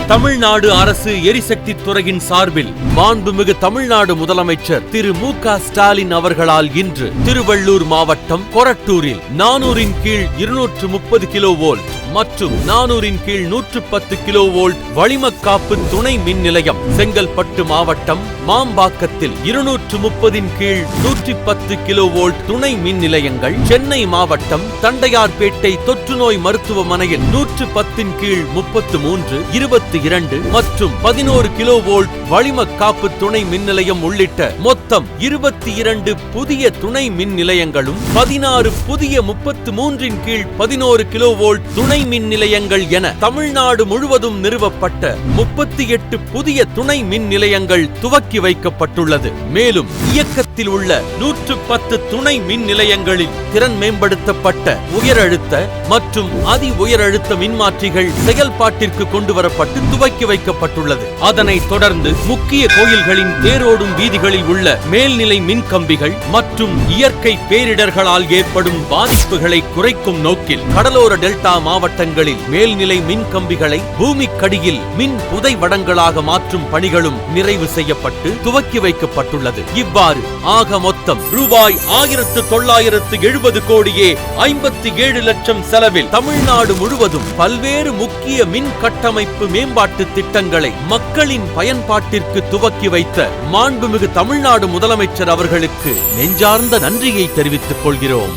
தமிழ்நாடு அரசு எரிசக்தி துறையின் சார்பில் மாண்புமிகு தமிழ்நாடு முதலமைச்சர் திரு மு.க. ஸ்டாலின் அவர்களால் இன்று திருவள்ளூர் மாவட்டம் கொரட்டூரில் 400 கீழ் 230 கிலோவோல்ட் மற்றும் 400 கீழ் 110 கிலோவோல்ட் வளிமக்காப்பு துணை மின் நிலையம், செங்கல்பட்டு மாவட்டம் மாம்பாக்கத்தில் 230 கீழ் 110 கிலோவோல்ட் துணை மின் நிலையங்கள், சென்னை மாவட்டம் தண்டையார்பேட்டை தொற்றுநோய் மருத்துவமனையில் 110 கீழ் 33, 22 மற்றும் 11 கிலோவோல்ட் வளிமக்காப்பு துணை மின் நிலையம் உள்ளிட்ட மொத்தம் 22 புதிய துணை மின் நிலையங்களும் 16 புதிய 33 கீழ் 11 கிலோவோல்ட் துணை மின் நிலையங்கள் என தமிழ்நாடு முழுவதும் நிறுவப்பட்ட 38 புதிய துணை மின் நிலையங்கள் துவக்கி வைக்கப்பட்டுள்ளது. மேலும் இயக்கத்தில் உள்ள 110 துணை மின் நிலையங்களில் திறன் மேம்படுத்தப்பட்ட உயரழுத்த மற்றும் அதி உயரழுத்த மின்மாற்றிகள் செயல்பாட்டிற்கு கொண்டுவரப்பட்டு துவக்கி வைக்கப்பட்டுள்ளது. அதனைத் தொடர்ந்து முக்கிய கோயில்களின் தேரோடும் வீதிகளில் உள்ள மேல்நிலை மின் கம்பிகள் மற்றும் இயற்கை பேரிடர்களால் ஏற்படும் பாதிப்புகளை குறைக்கும் நோக்கில் கடலோர டெல்டா மாவட்டங்களில் மேல்நிலை மின் கம்பிகளை பூமிக்கடியில் மின் புதைவடங்களாக மாற்றும் பணிகளும் நிறைவு செய்யப்பட்டு துவக்கி வைக்கப்பட்டுள்ளது. இவ்வாறு ஆக மொத்தம் ரூபாய் 1970 கோடியே 57 லட்சம் செலவில் தமிழ்நாடு முழுவதும் பல்வேறு முக்கிய மின் கட்டமைப்பு மேம்பாட்டு திட்டங்களை மக்களின் பயன்பாட்டிற்கு துவக்கி வைத்த மாண்புமிகு தமிழ்நாடு முதலமைச்சர் அவர்களுக்கு நெஞ்சார்ந்த நன்றியை தெரிவித்துக் கொள்கிறோம்.